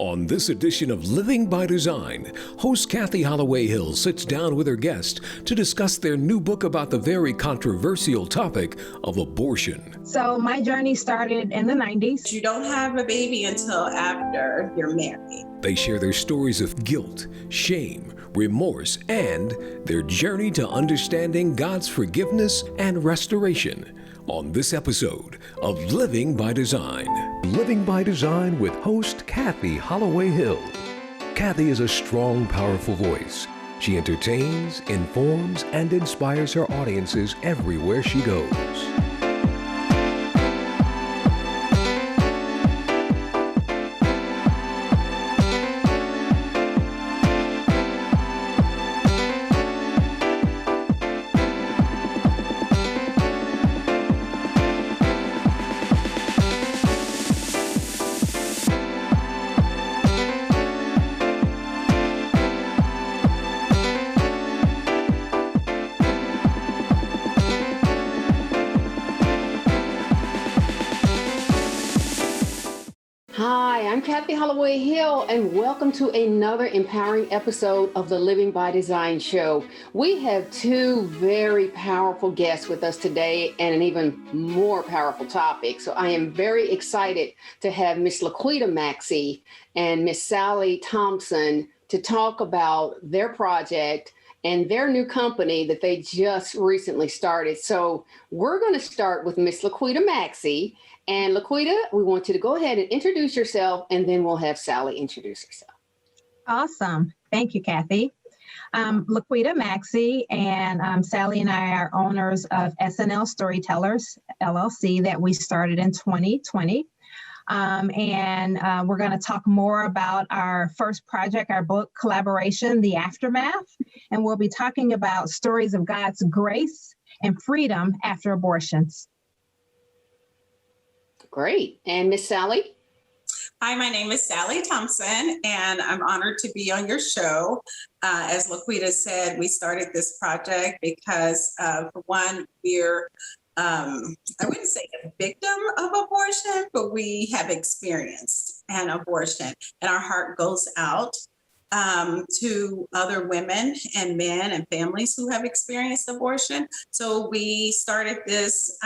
On this edition of Living by Design, host Kathy Holloway Hill sits down with her guest to discuss their new book about the very controversial topic of abortion. So my journey started in the 90s. You don't have a baby until after you're married. They share their stories of guilt, shame, remorse, and their journey to understanding God's forgiveness and restoration on this episode of Living by Design. Living by Design with host Kathy Holloway Hill. Kathy is a strong, powerful voice. She entertains, informs, and inspires her audiences everywhere she goes. Hi, I'm Kathy Holloway Hill, and welcome to another empowering episode of the Living by Design show. We have two very powerful guests with us today and an even more powerful topic. So I am very excited to have Miss Laquita Maxey and Miss Sally Thompson to talk about their project and their new company that they just recently started. So we're going to start with Miss Laquita Maxey. And Laquita, we want you to go ahead and introduce yourself, and then we'll have Sally introduce herself. Awesome. Thank you, Kathy. Laquita Maxey and Sally and I are owners of SNL Storytellers, LLC, that we started in 2020. We're going to talk more about our first project, our book collaboration, The Aftermath. And we'll be talking about stories of God's grace and freedom after abortions. Great. And Miss Sally? Hi, my name is Sally Thompson, and I'm honored to be on your show. As Laquita said, we started this project because, for one, we're, I wouldn't say a victim of abortion, but we have experienced an abortion, and our heart goes out to other women and men and families who have experienced abortion. So we started this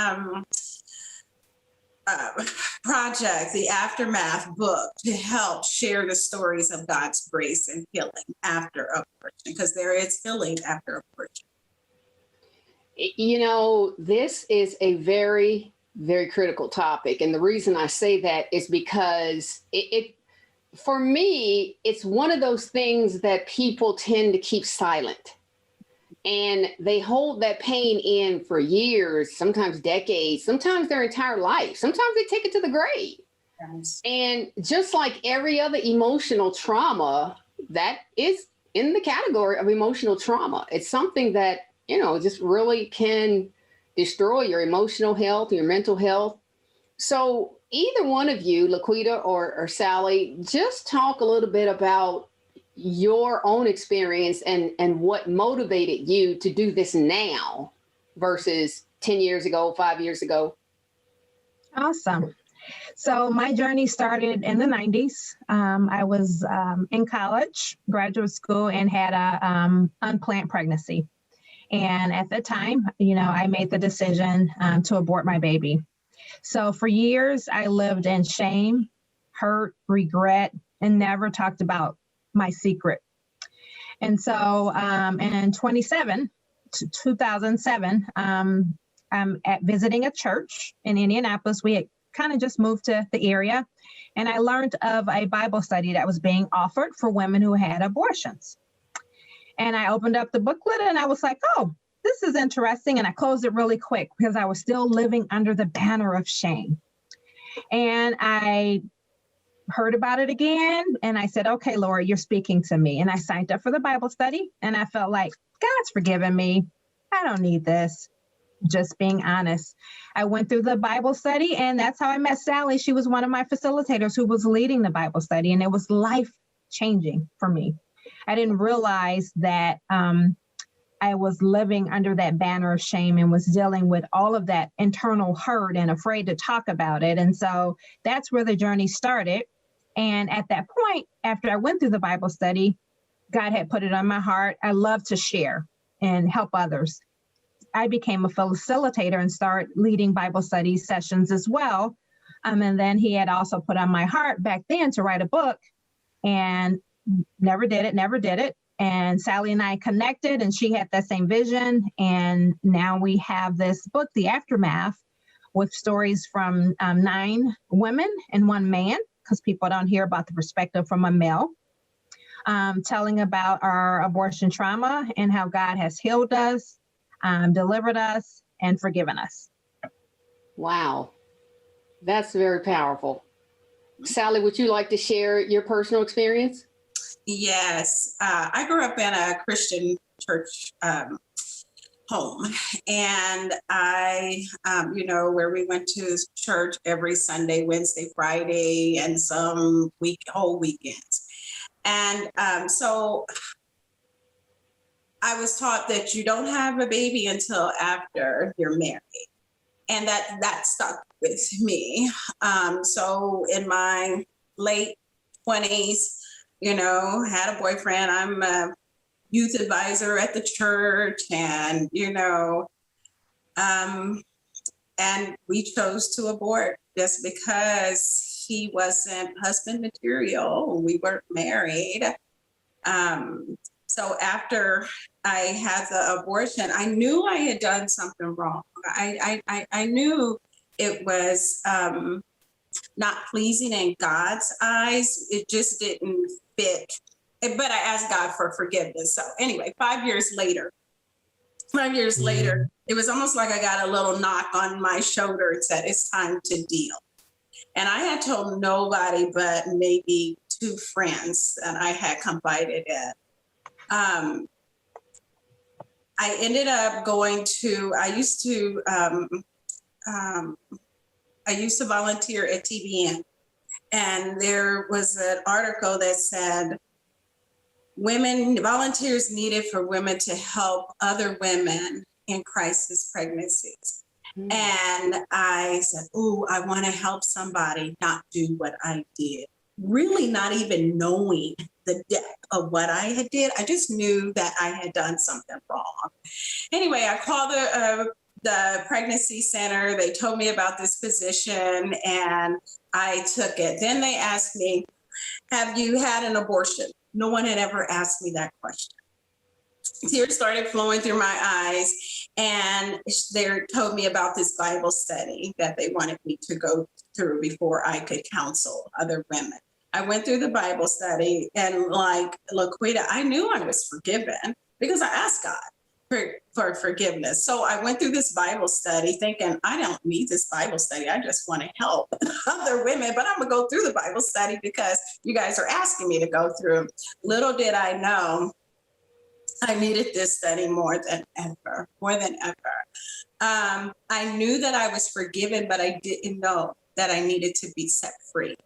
project, the Aftermath book, to help share the stories of God's grace and healing after abortion, because there is healing after abortion. You know, this is a very, very critical topic. And the reason I say that is because for me, it's one of those things that people tend to keep silent. And they hold that pain in for years, sometimes decades, sometimes their entire life. Sometimes they take it to the grave. Yes. And just like every other emotional trauma, that is in the category of emotional trauma. It's something that, you know, just really can destroy your emotional health, your mental health. So either one of you, Laquita or Sally, just talk a little bit about your own experience and what motivated you to do this now versus 10 years ago, 5 years ago. Awesome. So my journey started in the 90s. I was in college, graduate school, and had a unplanned pregnancy. And at the time, you know, I made the decision to abort my baby. So for years, I lived in shame, hurt, regret, and never talked about my secret. And so in 2007, I'm at visiting a church in Indianapolis. We had kind of just moved to the area, and I learned of a Bible study that was being offered for women who had abortions. And I opened up the booklet and I was like, oh, this is interesting. And I closed it really quick because I was still living under the banner of shame. And I heard about it again. And I said, okay, Lord, you're speaking to me. And I signed up for the Bible study. And I felt like God's forgiven me. I don't need this. Just being honest. I went through the Bible study, and that's how I met Sally. She was one of my facilitators who was leading the Bible study. And it was life changing for me. I didn't realize that I was living under that banner of shame and was dealing with all of that internal hurt and afraid to talk about it. And so that's where the journey started. And at that point, after I went through the Bible study, God had put it on my heart. I love to share and help others. I became a facilitator and started leading Bible study sessions as well. And then he had also put on my heart back then to write a book, and never did it. And Sally and I connected, and she had that same vision. And now we have this book, The Aftermath, with stories from 9 women and 1 man, because people don't hear about the perspective from a male, telling about our abortion trauma and how God has healed us, delivered us, and forgiven us. Wow. That's very powerful. Sally, would you like to share your personal experience? Yes. I grew up in a Christian church home, and where we went to church every Sunday, Wednesday, Friday, and some whole weekends. And so I was taught that you don't have a baby until after you're married. And that stuck with me. So in my late 20s, had a boyfriend. I'm a youth advisor at the church, and, and we chose to abort just because he wasn't husband material. We weren't married. So after I had the abortion, I knew I had done something wrong. I knew it was not pleasing in God's eyes. It just didn't fit. But I asked God for forgiveness. So anyway, 5 years later, it was almost like I got a little knock on my shoulder and said, it's time to deal. And I had told nobody but maybe 2 friends that I had confided in. I ended up going to, I used to volunteer at TBN, and there was an article that said volunteers needed for women to help other women in crisis pregnancies. Mm-hmm. And I said, I want to help somebody not do what I did. Really not even knowing the depth of what I had did. I just knew that I had done something wrong. Anyway, I called the pregnancy center. They told me about this position, and I took it. Then they asked me, have you had an abortion? No one had ever asked me that question. Tears started flowing through my eyes, and they told me about this Bible study that they wanted me to go through before I could counsel other women. I went through the Bible study, and like Laquita, I knew I was forgiven because I asked God for forgiveness. So I went through this Bible study thinking, I don't need this Bible study. I just want to help other women, but I'm going to go through the Bible study because you guys are asking me to go through. Little did I know I needed this study more than ever. I knew that I was forgiven, but I didn't know that I needed to be set free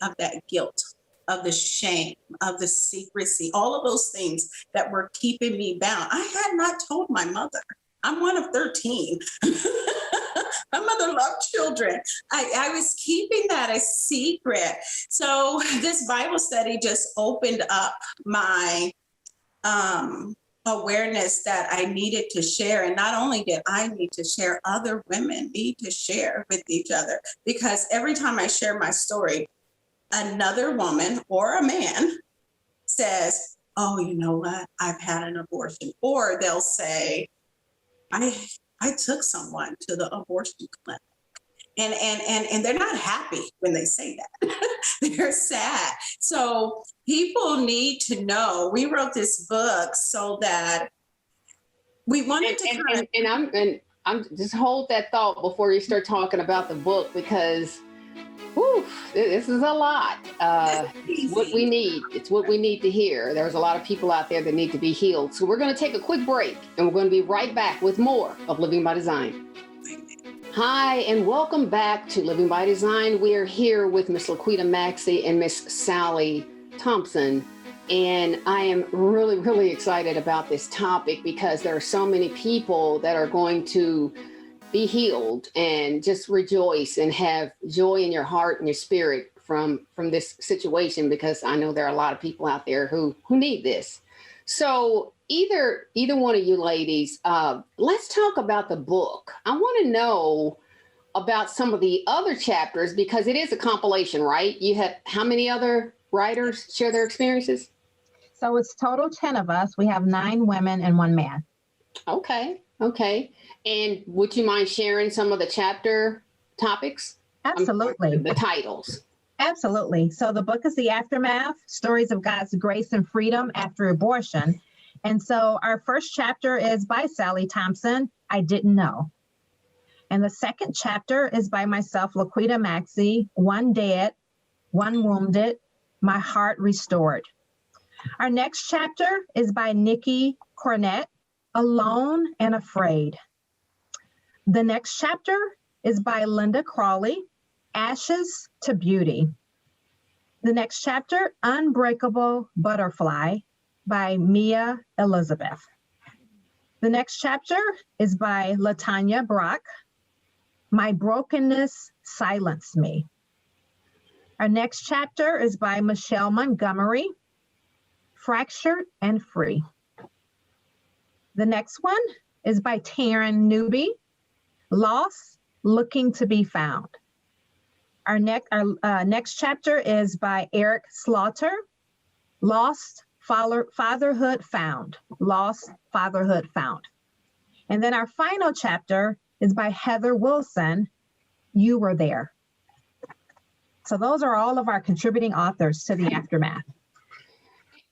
of that guilt, of the shame, of the secrecy, all of those things that were keeping me bound. I had not told my mother. I'm one of 13. My mother loved children. I was keeping that a secret. So this Bible study just opened up my awareness that I needed to share. And not only did I need to share, other women need to share with each other. Because every time I share my story, another woman or a man says, oh, you know what? I've had an abortion. Or they'll say, I took someone to the abortion clinic. And they're not happy when they say that. They're sad. So people need to know. We wrote this book so that we wanted to I'm just hold that thought before you start talking about the book, because this is a lot. It's what we need. It's what we need to hear. There's a lot of people out there that need to be healed. So we're going to take a quick break, and we're going to be right back with more of Living by Design. Hi, and welcome back to Living by Design. We are here with Miss Laquita Maxey and Miss Sally Thompson. And I am really, really excited about this topic because there are so many people that are going to be healed and just rejoice and have joy in your heart and your spirit from this situation, because I know there are a lot of people out there who need this. So either one of you ladies, let's talk about the book. I want to know about some of the other chapters, because it is a compilation, right? You have how many other writers share their experiences? So it's total 10 of us. We have 9 women and 1 man. Okay. And would you mind sharing some of the chapter topics? Absolutely. The titles. Absolutely. So the book is The Aftermath, Stories of God's Grace and Freedom After Abortion. And so our first chapter is by Sally Thompson, I Didn't Know. And the second chapter is by myself, Laquita Maxey, One Dead, One Wounded, My Heart Restored. Our next chapter is by Nikki Cornett, Alone and Afraid. The next chapter is by Linda Crawley, Ashes to Beauty. The next chapter, Unbreakable Butterfly, by Mia Elizabeth. The next chapter is by Latanya Brock, My Brokenness Silenced Me. Our next chapter is by Michelle Montgomery, Fractured and Free. The next one is by Taryn Newby, Lost, Looking to Be Found. Our next chapter is by Eric Slaughter, Lost, Fatherhood Found. Lost, Fatherhood Found. And then our final chapter is by Heather Wilson, You Were There. So those are all of our contributing authors to The Aftermath.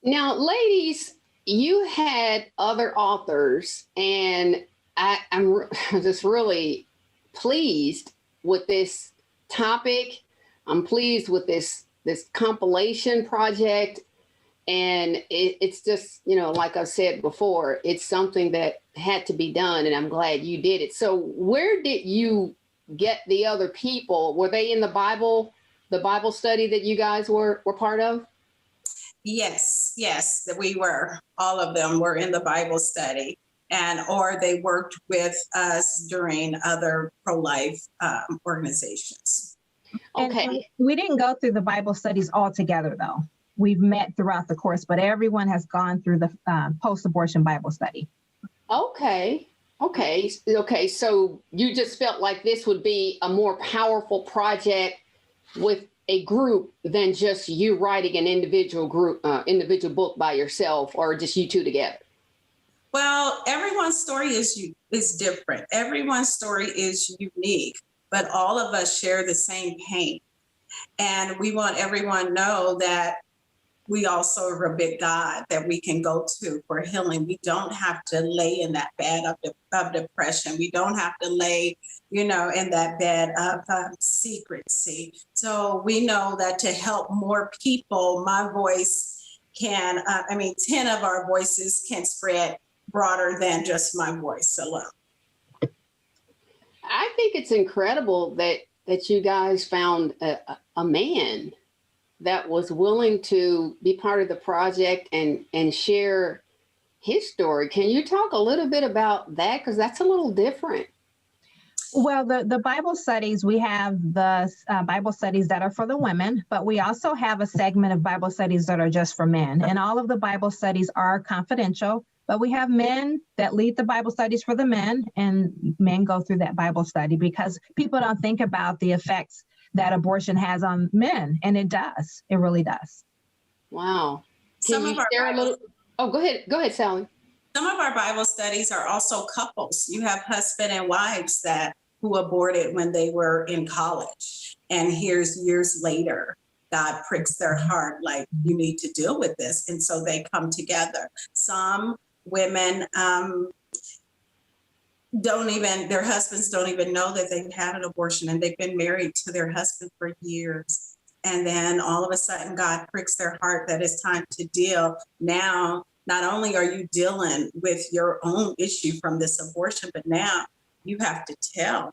Now, ladies, you had other authors, and I'm just really pleased with this topic. I'm pleased with this compilation project. And it's just, like I said before, it's something that had to be done, and I'm glad you did it. So where did you get the other people? Were they in the Bible study that you guys were part of? Yes, that we were. All of them were in the Bible study, or they worked with us during other pro-life organizations. Okay. And we didn't go through the Bible studies all together, though. We've met throughout the course, but everyone has gone through the post-abortion Bible study. Okay. So you just felt like this would be a more powerful project with a group than just you writing an individual book by yourself, or just you two together? Well, everyone's story is different. Everyone's story is unique, but all of us share the same pain. And we want everyone to know that we all serve a big God that we can go to for healing. We don't have to lay in that bed of depression. We don't have to lay, in that bed of secrecy. So we know that to help more people, my voice can, 10 of our voices can spread broader than just my voice alone. I think it's incredible that you guys found a man that was willing to be part of the project and share his story. Can you talk a little bit about that? Because that's a little different. Well, the Bible studies, we have the Bible studies that are for the women, but we also have a segment of Bible studies that are just for men. And all of the Bible studies are confidential, but we have men that lead the Bible studies for the men, and men go through that Bible study, because people don't think about the effects that abortion has on men, and it does. It really does. Wow. Can you share a little? Oh, go ahead, Sally. Some of our Bible studies are also couples. You have husband and wives who aborted when they were in college, and here's years later, God pricks their heart, like, you need to deal with this, and so they come together. Some women their husbands don't even know that they've had an abortion, and they've been married to their husband for years. And then all of a sudden, God pricks their heart that it's time to deal. Now, not only are you dealing with your own issue from this abortion, but now you have to tell,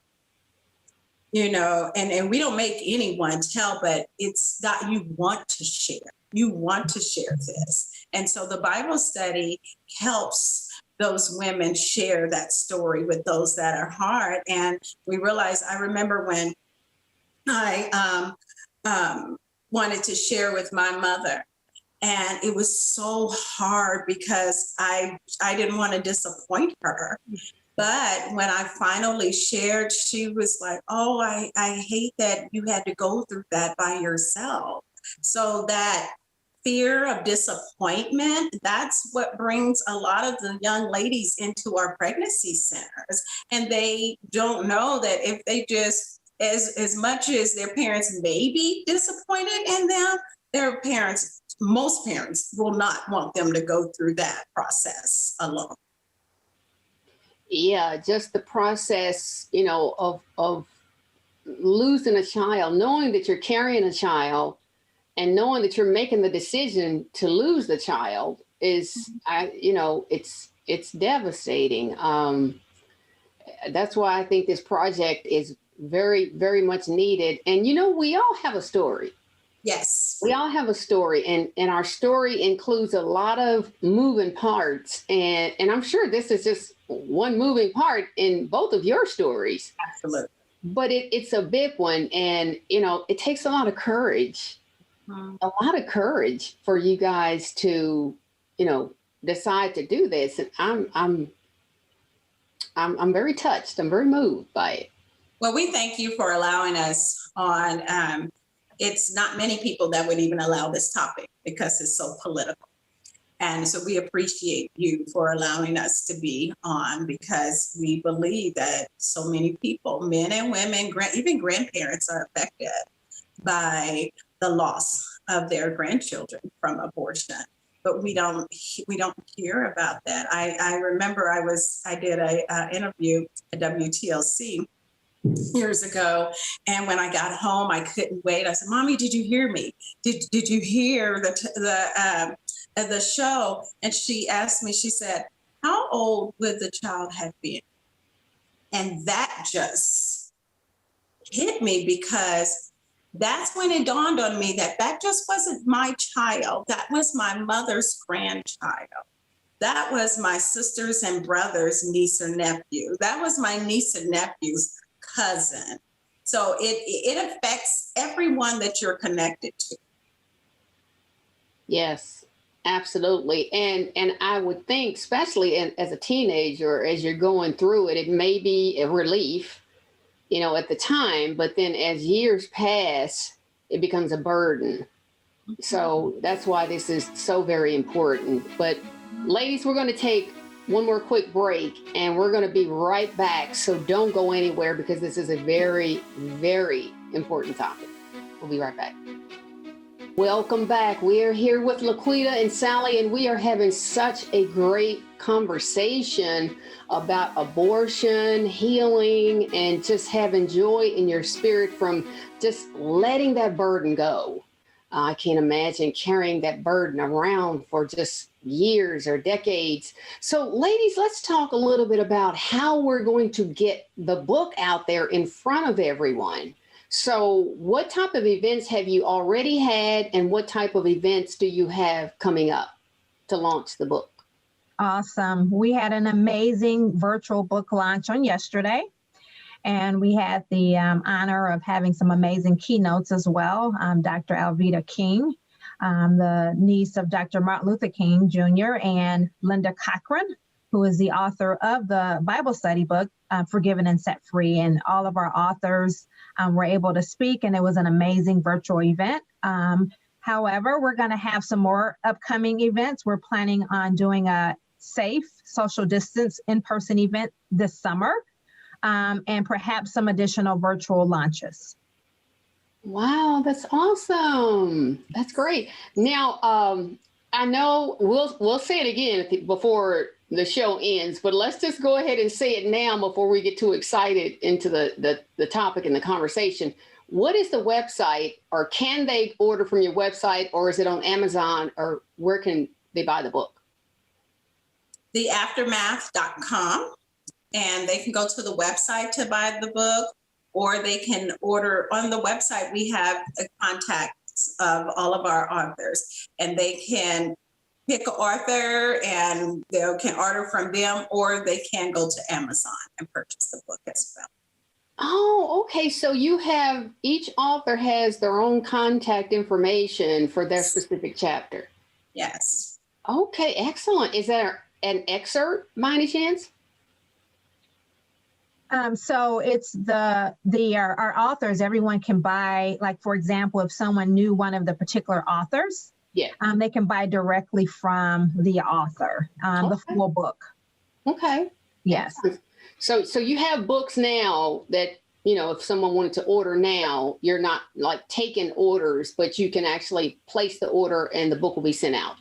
and we don't make anyone tell, but it's that you want to share. You want to share this. And so the Bible study helps those women share that story with those that are hard. And we realize, I remember when I wanted to share with my mother. And it was so hard because I didn't want to disappoint her. But when I finally shared, she was like, oh, I hate that you had to go through that by yourself. So that fear of disappointment, that's what brings a lot of the young ladies into our pregnancy centers. And they don't know that if they just, as much as their parents may be disappointed in them, their parents, most parents will not want them to go through that process alone. Yeah, just the process, of losing a child, knowing that you're carrying a child and knowing that you're making the decision to lose the child is, it's devastating. That's why I think this project is very, very much needed. And, we all have a story. Yes. We all have a story, and our story includes a lot of moving parts. And I'm sure this is just one moving part in both of your stories. Absolutely. But it's a big one. And, it takes a lot of courage, a lot of courage for you guys to, decide to do this. And I'm very touched. I'm very moved by it. Well, we thank you for allowing us on. It's not many people that would even allow this topic because it's so political. And so we appreciate you for allowing us to be on, because we believe that so many people, men and women, even grandparents, are affected by the loss of their grandchildren from abortion. But we don't hear about that. I remember I did a interview at WTLC years ago, and when I got home, I couldn't wait. I said, "Mommy, did you hear me? Did you hear the show?" And she asked me. She said, "How old would the child have been?" And that just hit me, because that's when it dawned on me that just wasn't my child. That was my mother's grandchild. That was my sisters and brothers' niece or nephew. That was my niece and nephew's cousin. So it affects everyone that you're connected to. Yes, absolutely. And I would think, especially as a teenager, as you're going through it, it may be a relief, at the time, but then as years pass, it becomes a burden. So that's why this is so very important. But ladies, we're going to take one more quick break, and we're going to be right back. So don't go anywhere, because this is a very, very important topic. We'll be right back. Welcome back. We are here with Laquita and Sally, and we are having such a great conversation about abortion, healing, and just having joy in your spirit from just letting that burden go. I can't imagine carrying that burden around for just years or decades. So, ladies, let's talk a little bit about how we're going to get the book out there in front of everyone. So, what type of events have you already had, and what type of events do you have coming up to launch the book? Awesome. We had an amazing virtual book launch on yesterday. And we had the honor of having some amazing keynotes as well. Dr. Alveda King, the niece of Dr. Martin Luther King Jr., and Linda Cochran, who is the author of the Bible study book, Forgiven and Set Free. And all of our authors were able to speak, and it was an amazing virtual event. However, we're going to have some more upcoming events. We're planning on doing a safe, social distance, in-person event this summer. And perhaps some additional virtual launches. Wow, that's awesome. That's great. Now, I know we'll say it again before the show ends, but let's just go ahead and say it now before we get too excited into the topic and the conversation. What is the website, or can they order from your website, or is it on Amazon, or where can they buy the book? theaftermath.com. And they can go to the website to buy the book, or they can order on the website. We have the contacts of all of our authors, and they can pick an author and they can order from them, or they can go to Amazon and purchase the book as well. Oh, okay. So each author has their own contact information for their specific chapter. Yes. Okay, excellent. Is that an excerpt by any chance? So it's our authors, everyone can buy, like, for example, if someone knew one of the particular authors, Yeah. they can buy directly from the author, the full book. Okay. Yes. So you have books now that, if someone wanted to order now, you're not like taking orders, but you can actually place the order and the book will be sent out.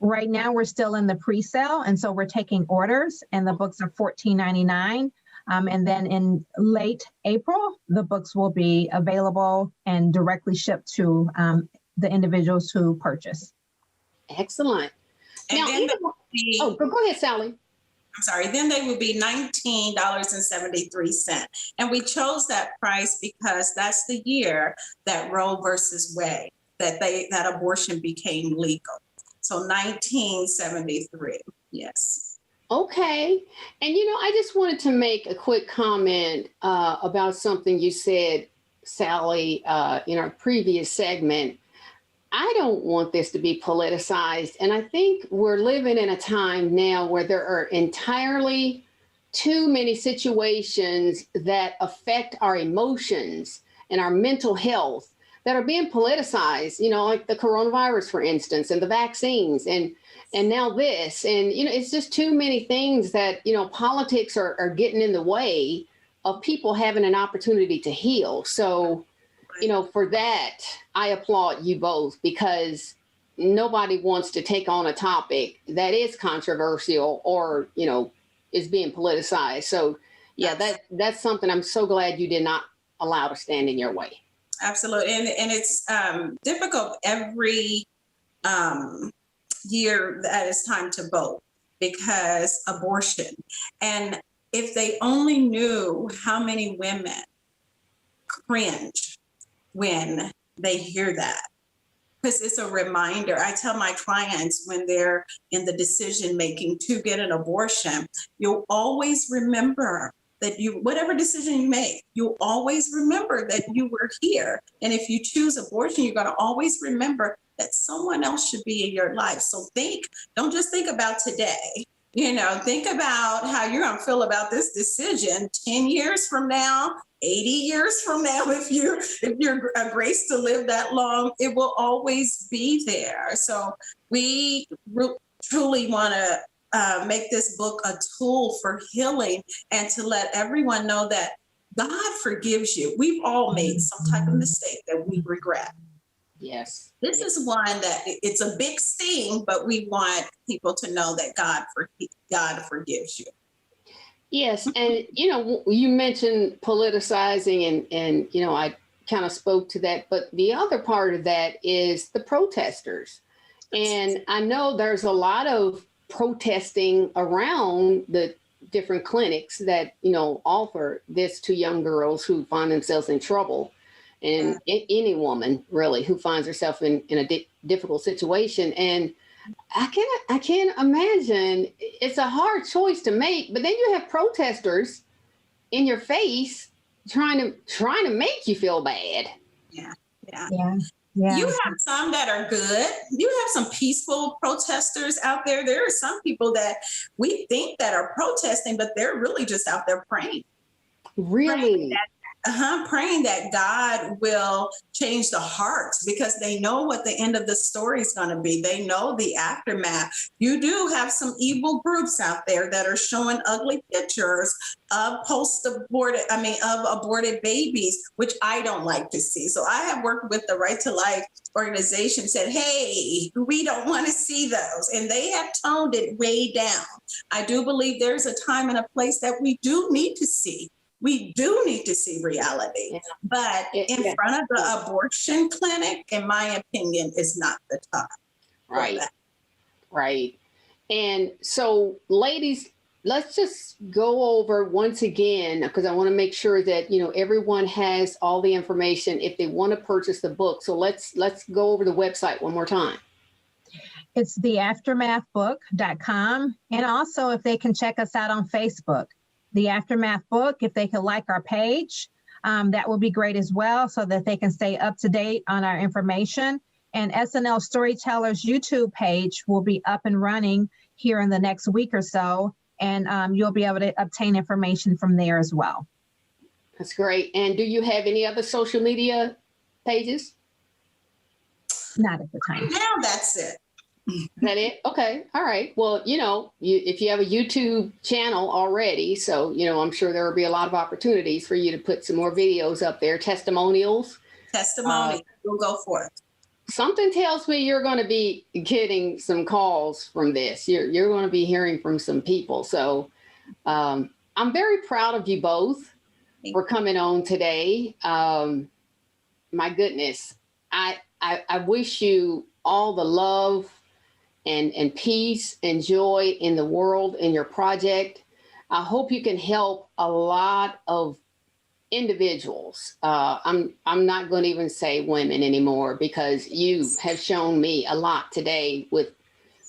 Right now, we're still in the pre-sale, and so we're taking orders, and the books are $14.99. And then in late April, the books will be available and directly shipped to the individuals who purchase. Excellent. And now, then go ahead, Sally. I'm sorry, then they would be $19.73. And we chose that price because that's the year that Roe versus Wade, that abortion became legal. So 1973, yes. Okay. And, I just wanted to make a quick comment about something you said, Sally, in our previous segment. I don't want this to be politicized. And I think we're living in a time now where there are entirely too many situations that affect our emotions and our mental health that are being politicized, like the coronavirus, for instance, and the vaccines and now this. And, it's just too many things that, politics are getting in the way of people having an opportunity to heal. So, for that, I applaud you both, because nobody wants to take on a topic that is controversial or, is being politicized. So, yeah, that's something I'm so glad you did not allow to stand in your way. Absolutely. And it's difficult every year that it's time to vote, because abortion. And if they only knew how many women cringe when they hear that, because it's a reminder. I tell my clients when they're in the decision making to get an abortion, you'll always remember that whatever decision you make, you'll always remember that you were here. And if you choose abortion, you're going to always remember that someone else should be in your life. So don't just think about today. Think about how you're going to feel about this decision 10 years from now, 80 years from now. If you're graced to live that long, it will always be there. So we truly want to make this book a tool for healing and to let everyone know that God forgives you. We've all made some type of mistake that we regret. Yes. This is one that it's a big sting, but we want people to know that God forgives you. Yes. And, you mentioned politicizing and I kind of spoke to that. But the other part of that is the protesters. And I know there's a lot of protesting around the different clinics that, offer this to young girls who find themselves in trouble. And any woman really who finds herself in a difficult situation. And I can't imagine, it's a hard choice to make, but then you have protesters in your face trying to make you feel bad. Yeah. Yeah. You have some that are good. You have some peaceful protesters out there. There are some people that we think that are protesting, but they're really just out there praying. Really? Praying that God will change the hearts, because they know what the end of the story is going to be. They know the aftermath. You do have some evil groups out there that are showing ugly pictures of aborted babies, which I don't like to see. So I have worked with the Right to Life organization, said, hey, we don't want to see those. And they have toned it way down. I do believe there's a time and a place that we do need to see. We do need to see reality, but in front of the abortion clinic, in my opinion, is not the time. Right. Right. And so, ladies, let's just go over once again, because I want to make sure that, everyone has all the information if they want to purchase the book. So let's go over the website one more time. It's theaftermathbook.com. And also, if they can check us out on Facebook. the Aftermath book, if they could like our page, that would be great as well, so that they can stay up to date on our information. And SNL Storytellers YouTube page will be up and running here in the next week or so, and you'll be able to obtain information from there as well. That's great. And do you have any other social media pages? Not at the time. Now that's it. Is that it? Okay. All right. Well, if you have a YouTube channel already, so, I'm sure there will be a lot of opportunities for you to put some more videos up there, testimonials. We'll go for it. Something tells me you're going to be getting some calls from this. You're going to be hearing from some people. So I'm very proud of you both for coming on today. My goodness, I wish you all the love and peace and joy in the world in your project. I hope you can help a lot of individuals. I'm not going to even say women anymore, because you have shown me a lot today with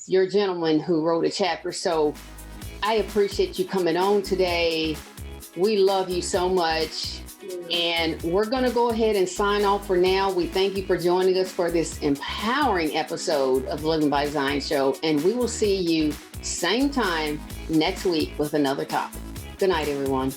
your gentleman who wrote a chapter. So I appreciate you coming on today. We love you so much. And we're going to go ahead and sign off for now. We thank you for joining us for this empowering episode of the Living by Design show. And we will see you same time next week with another topic. Good night, everyone.